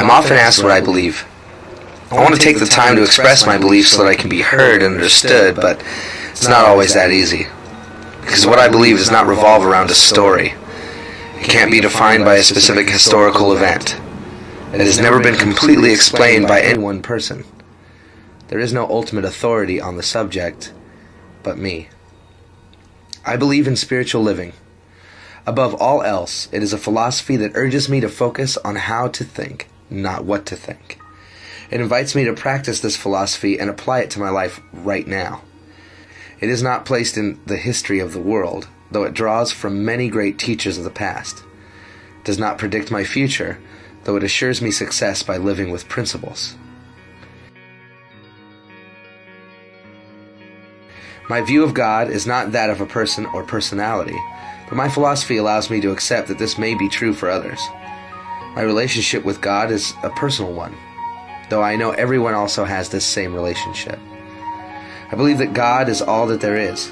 I'm often asked what I believe. I want to take the time to express my beliefs so that I can be heard and understood, but it's not always that easy. Because what I believe does not revolve around a story. It can't be defined by a specific historical event. It has never been completely explained by any one person. There is no ultimate authority on the subject but me. I believe in spiritual living. Above all else, it is a philosophy that urges me to focus on how to think, not what to think. It invites me to practice this philosophy and apply it to my life right now. It is not placed in the history of the world, though it draws from many great teachers of the past. It does not predict my future, though it assures me success by living with principles. My view of God is not that of a person or personality, but my philosophy allows me to accept that this may be true for others. My relationship with God is a personal one, though I know everyone also has this same relationship. I believe that God is all that there is.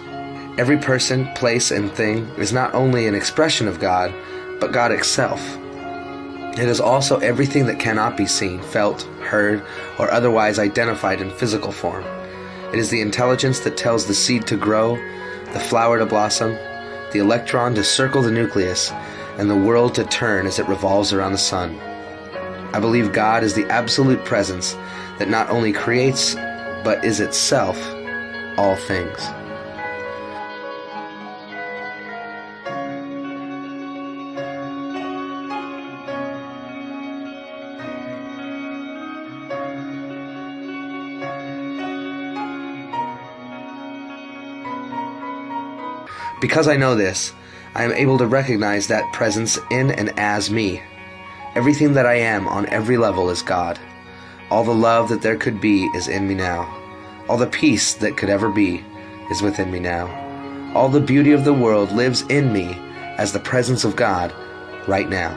Every person, place, and thing is not only an expression of God, but God itself. It is also everything that cannot be seen, felt, heard, or otherwise identified in physical form. It is the intelligence that tells the seed to grow, the flower to blossom, the electron to circle the nucleus, and the world to turn as it revolves around the sun. I believe God is the absolute presence that not only creates, but is itself all things. Because I know this, I am able to recognize that presence in and as me. Everything that I am on every level is God. All the love that there could be is in me now. All the peace that could ever be is within me now. All the beauty of the world lives in me as the presence of God right now.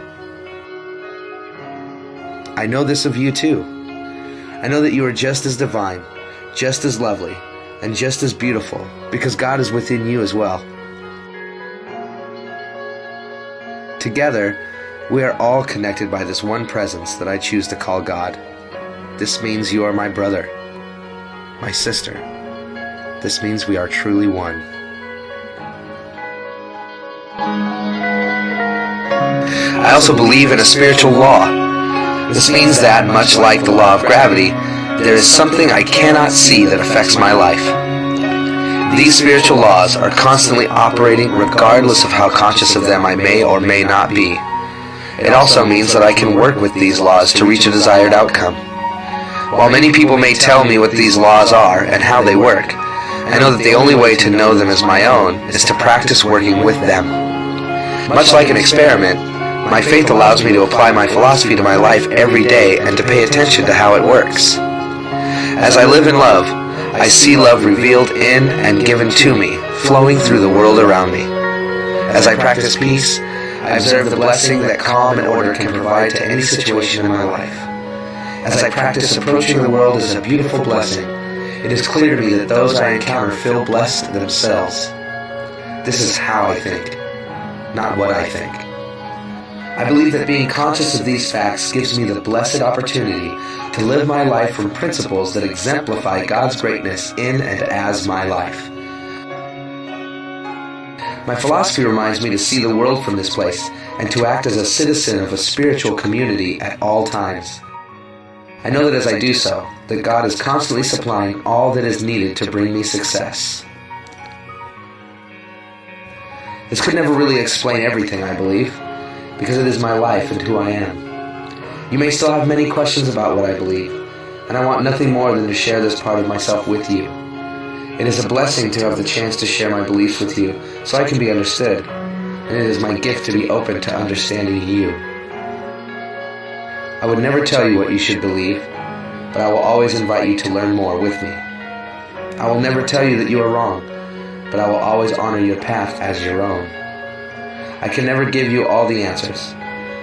I know this of you too. I know that you are just as divine, just as lovely, and just as beautiful, because God is within you as well. Together, we are all connected by this one presence that I choose to call God. This means you are my brother, my sister. This means we are truly one. I also believe in a spiritual law. This means that, much like the law of gravity, there is something I cannot see that affects my life. These spiritual laws are constantly operating regardless of how conscious of them I may or may not be. It also means that I can work with these laws to reach a desired outcome. While many people may tell me what these laws are and how they work, I know that the only way to know them as my own is to practice working with them. Much like an experiment, my faith allows me to apply my philosophy to my life every day and to pay attention to how it works. As I live in love, I see love revealed in and given to me, flowing through the world around me. As I practice peace, I observe the blessing that calm and order can provide to any situation in my life. As I practice approaching the world as a beautiful blessing, it is clear to me that those I encounter feel blessed themselves. This is how I think, not what I think. I believe that being conscious of these facts gives me the blessed opportunity to live my life from principles that exemplify God's greatness in and as my life. My philosophy reminds me to see the world from this place and to act as a citizen of a spiritual community at all times. I know that as I do so, that God is constantly supplying all that is needed to bring me success. This could never really explain everything, I believe, because it is my life and who I am. You may still have many questions about what I believe, and I want nothing more than to share this part of myself with you. It is a blessing to have the chance to share my beliefs with you so I can be understood, and it is my gift to be open to understanding you. I would never tell you what you should believe, but I will always invite you to learn more with me. I will never tell you that you are wrong, but I will always honor your path as your own. I can never give you all the answers,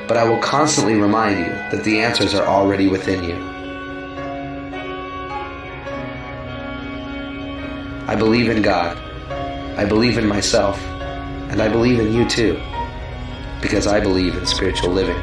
but I will constantly remind you that the answers are already within you. I believe in God, I believe in myself, and I believe in you too, because I believe in spiritual living.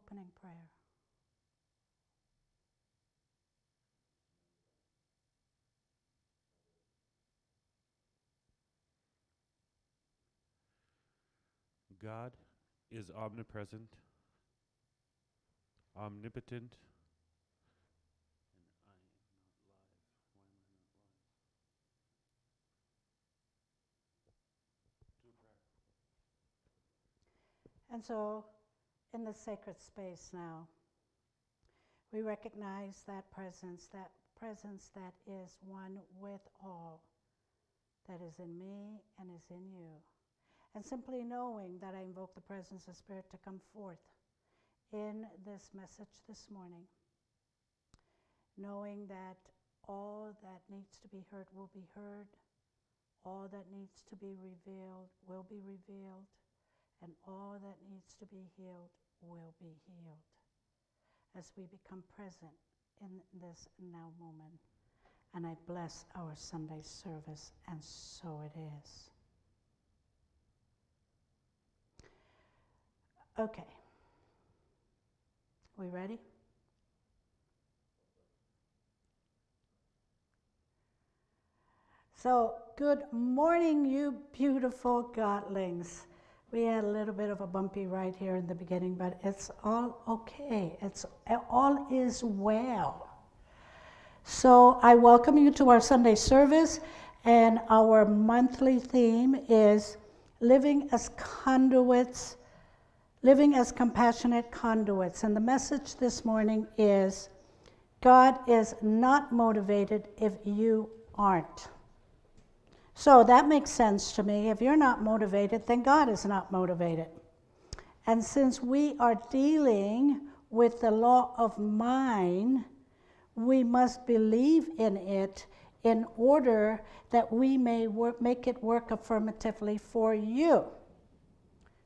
opening prayer. God is omnipresent, omnipotent, And so, in the sacred space now, we recognize that presence that is one with all, that is in me and is in you. And simply knowing that I invoke the presence of Spirit to come forth in this message this morning, knowing that all that needs to be heard will be heard, all that needs to be revealed will be revealed, and all that needs to be healed will be healed as we become present in this now moment. And I bless our Sunday service, and so it is. Okay. We ready? So, good morning, you beautiful godlings. We had a little bit of a bumpy ride here in the beginning, but it's all okay. All is well. So I welcome you to our Sunday service, and our monthly theme is living as conduits, living as compassionate conduits. And the message this morning is, God is not motivated if you aren't. So that makes sense to me. If you're not motivated, then God is not motivated. And since we are dealing with the law of mind, we must believe in it in order that we may make it work affirmatively for you.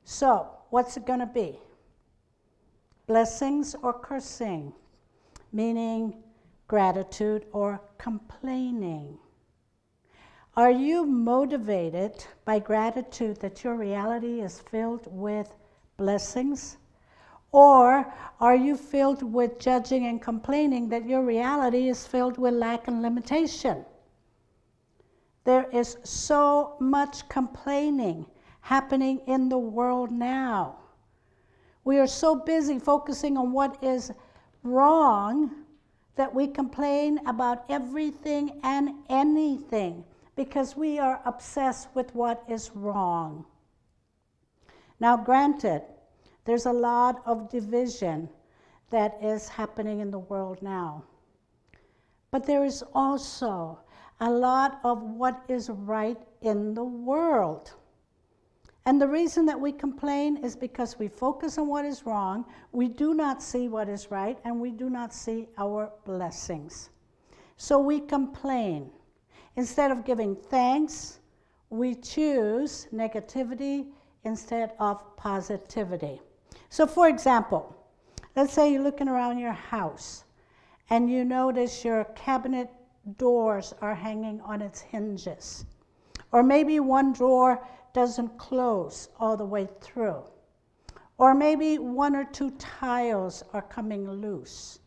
So, what's it going to be? Blessings or cursing? Meaning gratitude or complaining. Are you motivated by gratitude that your reality is filled with blessings? Or are you filled with judging and complaining that your reality is filled with lack and limitation? There is so much complaining happening in the world now. We are so busy focusing on what is wrong that we complain about everything and anything because we are obsessed with what is wrong. Now, granted, there's a lot of division that is happening in the world now. But there is also a lot of what is right in the world. And the reason that we complain is because we focus on what is wrong, we do not see what is right, and we do not see our blessings. So we complain. Instead of giving thanks, we choose negativity instead of positivity. So for example, let's say you're looking around your house and you notice your cabinet doors are hanging on its hinges. Or maybe one drawer doesn't close all the way through. Or maybe one or two tiles are coming loose.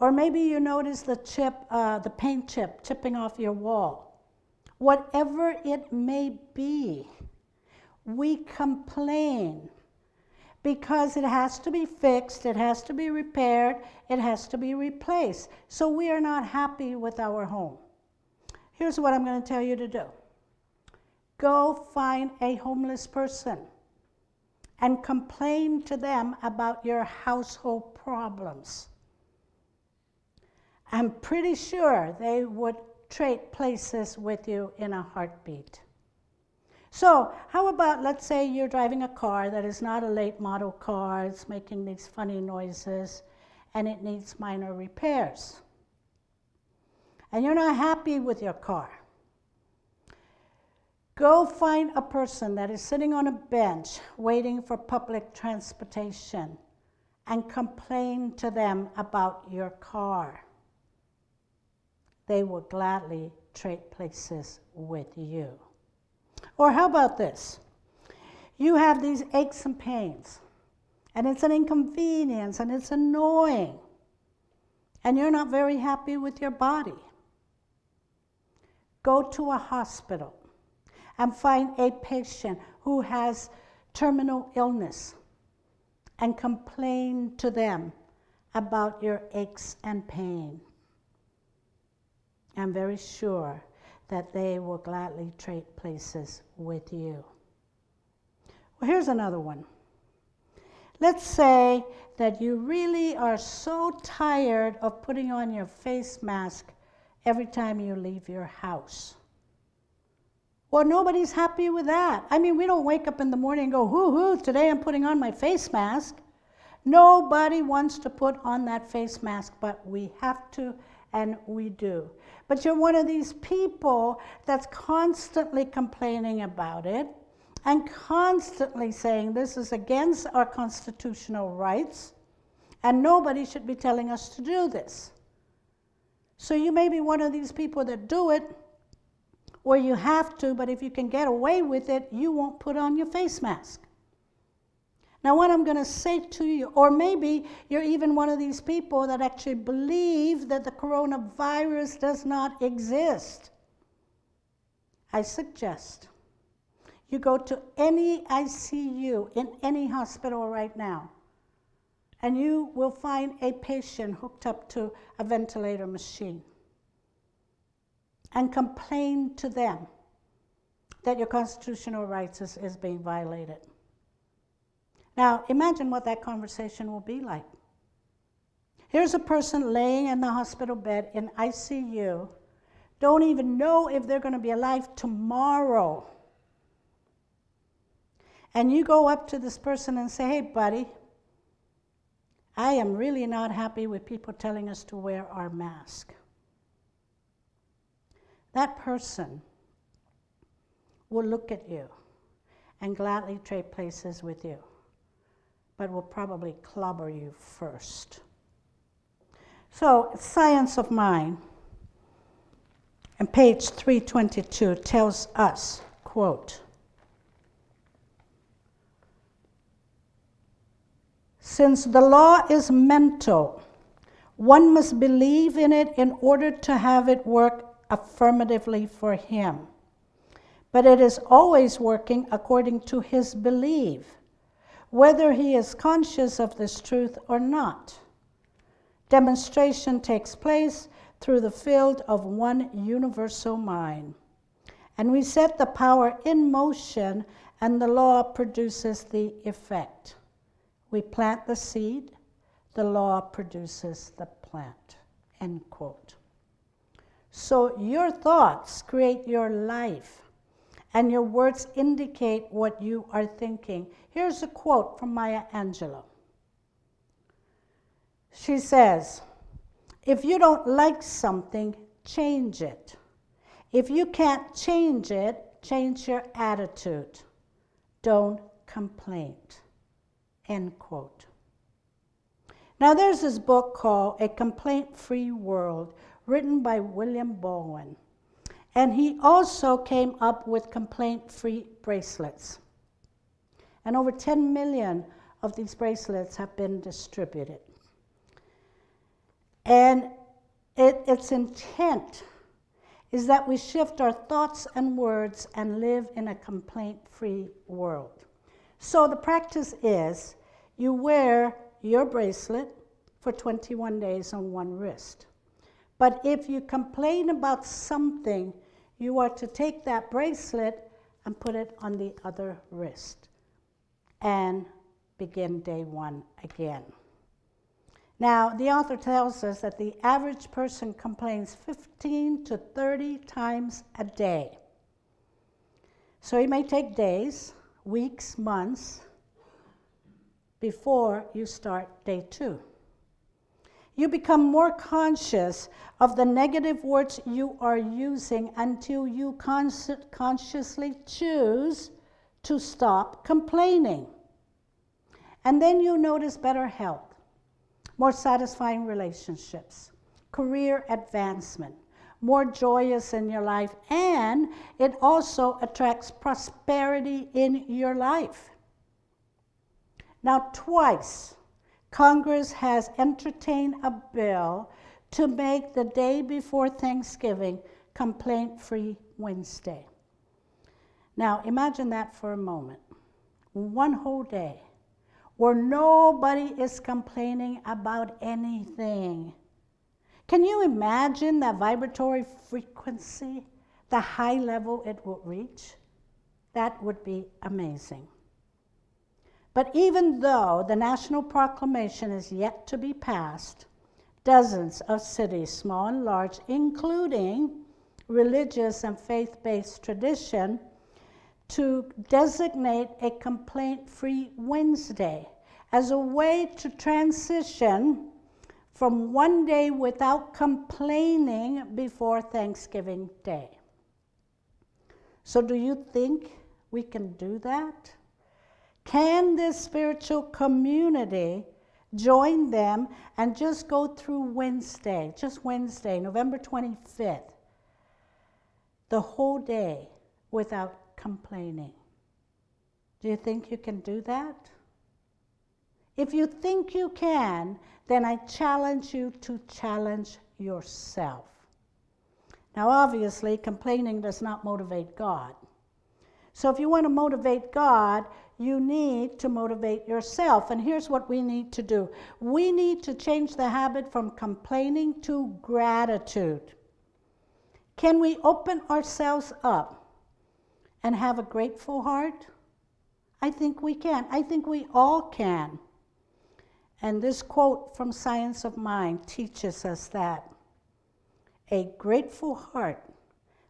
Or maybe you notice the paint chip chipping off your wall. Whatever it may be, we complain because it has to be fixed, it has to be repaired, it has to be replaced. So we are not happy with our home. Here's what I'm going to tell you to do. Go find a homeless person and complain to them about your household problems. I'm pretty sure they would trade places with you in a heartbeat. So how about, let's say you're driving a car that is not a late model car, it's making these funny noises, and it needs minor repairs. And you're not happy with your car. Go find a person that is sitting on a bench waiting for public transportation and complain to them about your car. They will gladly trade places with you. Or how about this? You have these aches and pains, and it's an inconvenience, and it's annoying, and you're not very happy with your body, go to a hospital and find a patient who has terminal illness and complain to them about your aches and pain. I'm very sure that they will gladly trade places with you. Well, here's another one. Let's say that you really are so tired of putting on your face mask every time you leave your house. Well, nobody's happy with that. I mean, we don't wake up in the morning and go, hoo-hoo, today I'm putting on my face mask. Nobody wants to put on that face mask, but we have to, and we do. But you're one of these people that's constantly complaining about it and constantly saying this is against our constitutional rights, and nobody should be telling us to do this. So you may be one of these people that do it, or you have to, but if you can get away with it, you won't put on your face mask. Now, what I'm going to say to you, or maybe you're even one of these people that actually believe that the coronavirus does not exist. I suggest you go to any ICU in any hospital right now, and you will find a patient hooked up to a ventilator machine, and complain to them that your constitutional rights is being violated. Now, imagine what that conversation will be like. Here's a person laying in the hospital bed in ICU, don't even know if they're going to be alive tomorrow. And you go up to this person and say, hey, buddy, I am really not happy with people telling us to wear our mask. That person will look at you and gladly trade places with you, but will probably clobber you first. So, Science of Mind, and page 322 tells us, quote, since the law is mental, one must believe in it in order to have it work affirmatively for him. But it is always working according to his belief, whether he is conscious of this truth or not. Demonstration takes place through the field of one universal mind. And we set the power in motion, and the law produces the effect. We plant the seed, the law produces the plant. End quote. So your thoughts create your life, and your words indicate what you are thinking. Here's a quote from Maya Angelou. She says, if you don't like something, change it. If you can't change it, change your attitude. Don't complain. End quote. Now there's this book called A Complaint-Free World, written by William Bowen. And he also came up with complaint-free bracelets. And over 10 million of these bracelets have been distributed. And its intent is that we shift our thoughts and words and live in a complaint-free world. So the practice is you wear your bracelet for 21 days on one wrist. But if you complain about something, you are to take that bracelet and put it on the other wrist and begin day one again. Now, the author tells us that the average person complains 15 to 30 times a day. So it may take days, weeks, months before you start day two. You become more conscious of the negative words you are using until you consciously choose to stop complaining. And then you notice better health, more satisfying relationships, career advancement, more joyous in your life, and it also attracts prosperity in your life. Now, twice, Congress has entertained a bill to make the day before Thanksgiving Complaint-Free Wednesday. Now, imagine that for a moment. One whole day where nobody is complaining about anything. Can you imagine that vibratory frequency, the high level it will reach? That would be amazing. But even though the national proclamation is yet to be passed, dozens of cities, small and large, including religious and faith-based tradition, to designate a complaint-free Wednesday as a way to transition from one day without complaining before Thanksgiving Day. So do you think we can do that? Can this spiritual community join them and just go through Wednesday, just Wednesday, November 25th, the whole day without complaining? Do you think you can do that? If you think you can, then I challenge you to challenge yourself. Now, obviously, complaining does not motivate God. So if you want to motivate God, you need to motivate yourself. And here's what we need to do. We need to change the habit from complaining to gratitude. Can we open ourselves up and have a grateful heart? I think we can. I think we all can. And this quote from Science of Mind teaches us that a grateful heart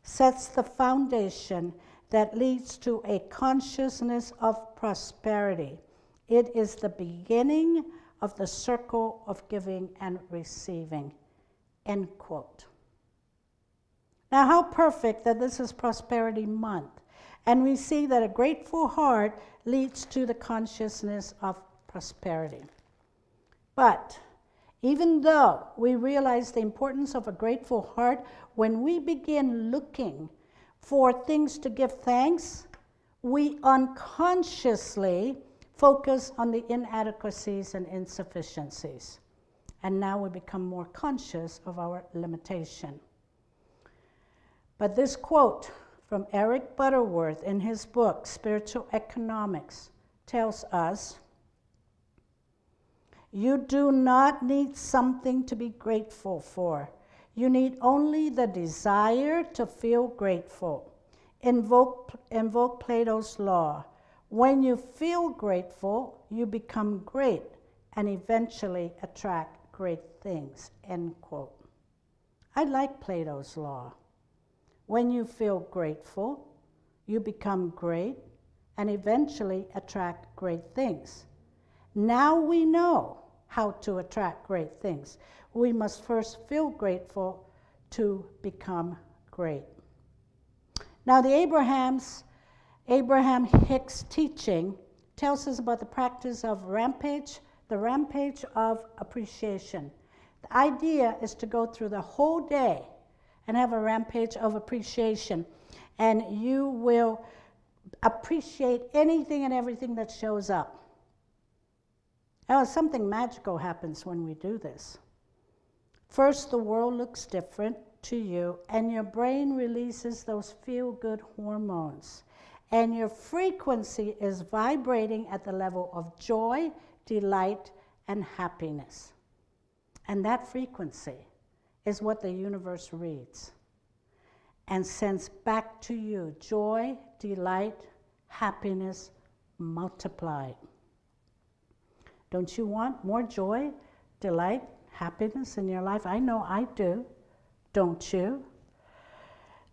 sets the foundation that leads to a consciousness of prosperity. It is the beginning of the circle of giving and receiving. End quote. Now, how perfect that this is Prosperity Month. And we see that a grateful heart leads to the consciousness of prosperity. But even though we realize the importance of a grateful heart, when we begin looking for things to give thanks, we unconsciously focus on the inadequacies and insufficiencies. And now we become more conscious of our limitation. But this quote from Eric Butterworth in his book, Spiritual Economics, tells us, you do not need something to be grateful for. You need only the desire to feel grateful. Invoke Plato's law. When you feel grateful, you become great and eventually attract great things. End quote. I like Plato's law. When you feel grateful, you become great and eventually attract great things. Now we know how to attract great things. We must first feel grateful to become great. Now, the Abraham Hicks teaching tells us about the practice of the rampage of appreciation. The idea is to go through the whole day and have a rampage of appreciation, and you will appreciate anything and everything that shows up. Now, something magical happens when we do this. First, the world looks different to you, and your brain releases those feel-good hormones, and your frequency is vibrating at the level of joy, delight, and happiness. And that frequency is what the universe reads and sends back to you joy, delight, happiness multiplied. Don't you want more joy, delight, happiness in your life? I know I do. Don't you?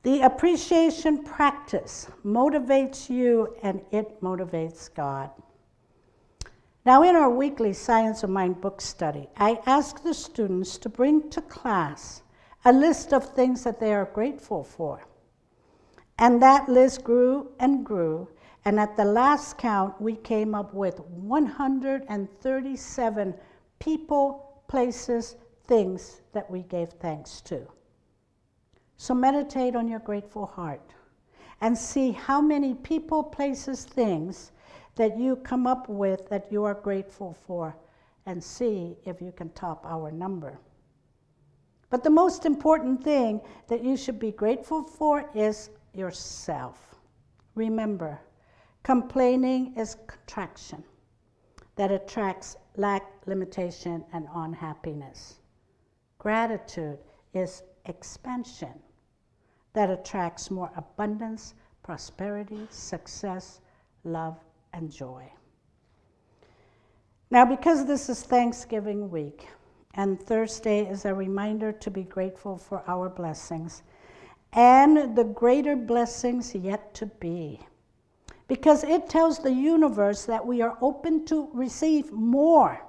The appreciation practice motivates you, and it motivates God. Now, in our weekly Science of Mind book study, I ask the students to bring to class a list of things that they are grateful for. And that list grew and grew, and at the last count, we came up with 137 people, places, things that we gave thanks to. So meditate on your grateful heart and see how many people, places, things that you come up with that you are grateful for, and see if you can top our number. But the most important thing that you should be grateful for is yourself. Remember, complaining is contraction that attracts lack, limitation, and unhappiness. Gratitude is expansion that attracts more abundance, prosperity, success, love, and joy. Now, because this is Thanksgiving week, and Thursday is a reminder to be grateful for our blessings and the greater blessings yet to be, because it tells the universe that we are open to receive more,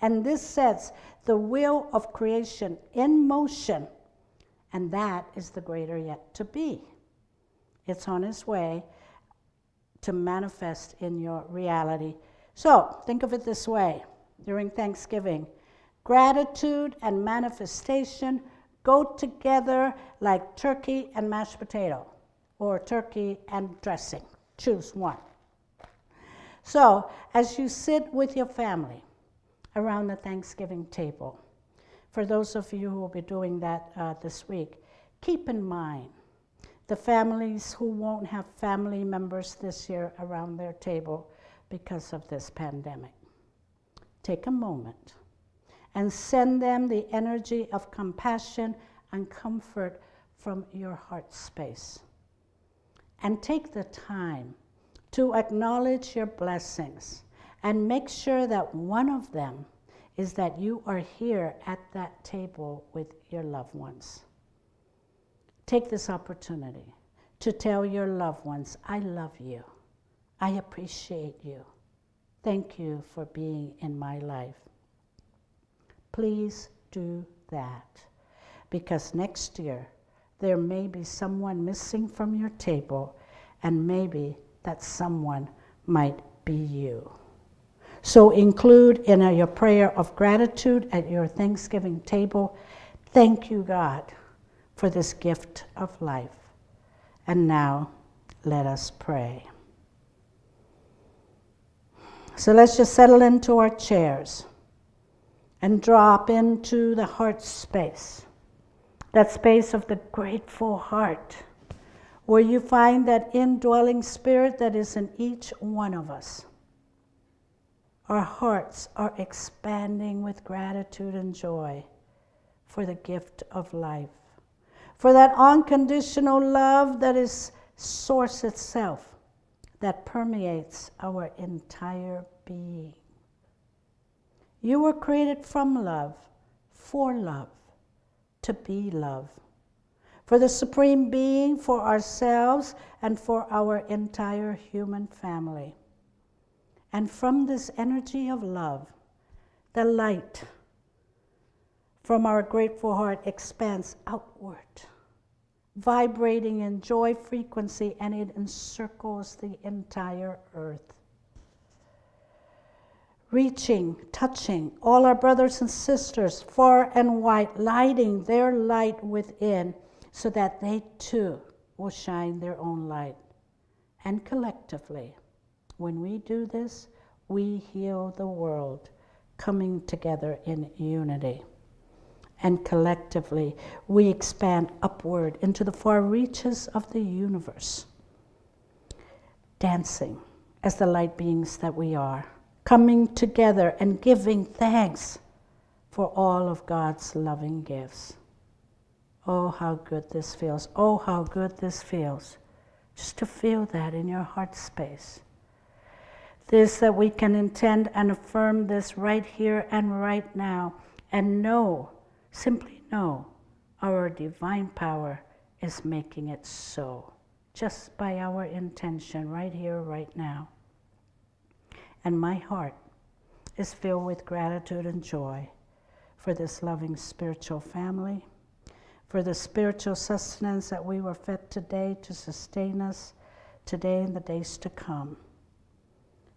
and this sets the wheel of creation in motion, and that is the greater yet to be. It's on its way to manifest in your reality. So think of it this way during Thanksgiving. Gratitude and manifestation go together like turkey and mashed potato, or turkey and dressing. Choose one. So as you sit with your family around the Thanksgiving table, for those of you who will be doing that this week, keep in mind the families who won't have family members this year around their table because of this pandemic. Take a moment and send them the energy of compassion and comfort from your heart space. And take the time to acknowledge your blessings and make sure that one of them is that you are here at that table with your loved ones. Take this opportunity to tell your loved ones, I love you. I appreciate you. Thank you for being in my life. Please do that, because next year there may be someone missing from your table, and maybe that someone might be you. So include in your prayer of gratitude at your Thanksgiving table, thank you, God, for this gift of life. And now, let us pray. So let's just settle into our chairs and drop into the heart space, that space of the grateful heart, where you find that indwelling spirit that is in each one of us. Our hearts are expanding with gratitude and joy for the gift of life, for that unconditional love that is source itself, that permeates our entire being. You were created from love, for love, to be love, for the Supreme Being, for ourselves, and for our entire human family. And from this energy of love, the light from our grateful heart expands outward, vibrating in joy frequency, and it encircles the entire earth. Reaching, touching all our brothers and sisters, far and wide, lighting their light within so that they too will shine their own light. And collectively, when we do this, we heal the world, coming together in unity. And collectively, we expand upward into the far reaches of the universe, dancing as the light beings that we are, coming together and giving thanks for all of God's loving gifts. Oh, how good this feels. Oh, how good this feels. Just to feel that in your heart space. This, that we can intend and affirm this right here and right now, and know, simply know, our divine power is making it so, just by our intention right here, right now. And my heart is filled with gratitude and joy for this loving spiritual family, for the spiritual sustenance that we were fed today to sustain us today and the days to come.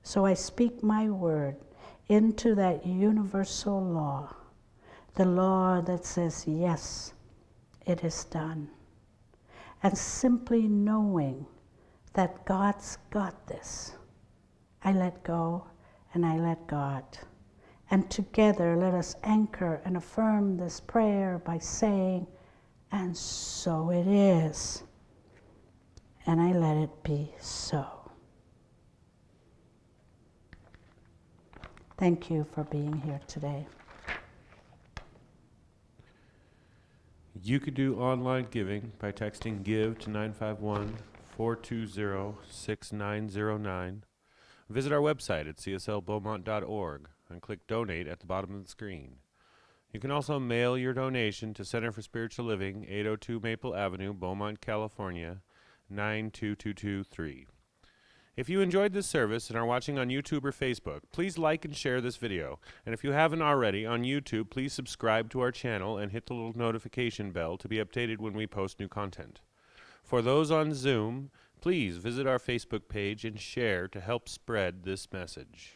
So I speak my word into that universal law, the law that says, yes, it is done. And simply knowing that God's got this, I let go, and I let God. And together let us anchor and affirm this prayer by saying, and so it is. And I let it be so. Thank you for being here today. You could do online giving by texting GIVE to 951-420-6909. Visit our website at cslbeaumont.org and click Donate at the bottom of the screen. You can also mail your donation to Center for Spiritual Living, 802 Maple Avenue, Beaumont, California, 92223. If you enjoyed this service and are watching on YouTube or Facebook, please like and share this video. And if you haven't already, on YouTube, please subscribe to our channel and hit the little notification bell to be updated when we post new content. For those on Zoom, please visit our Facebook page and share to help spread this message.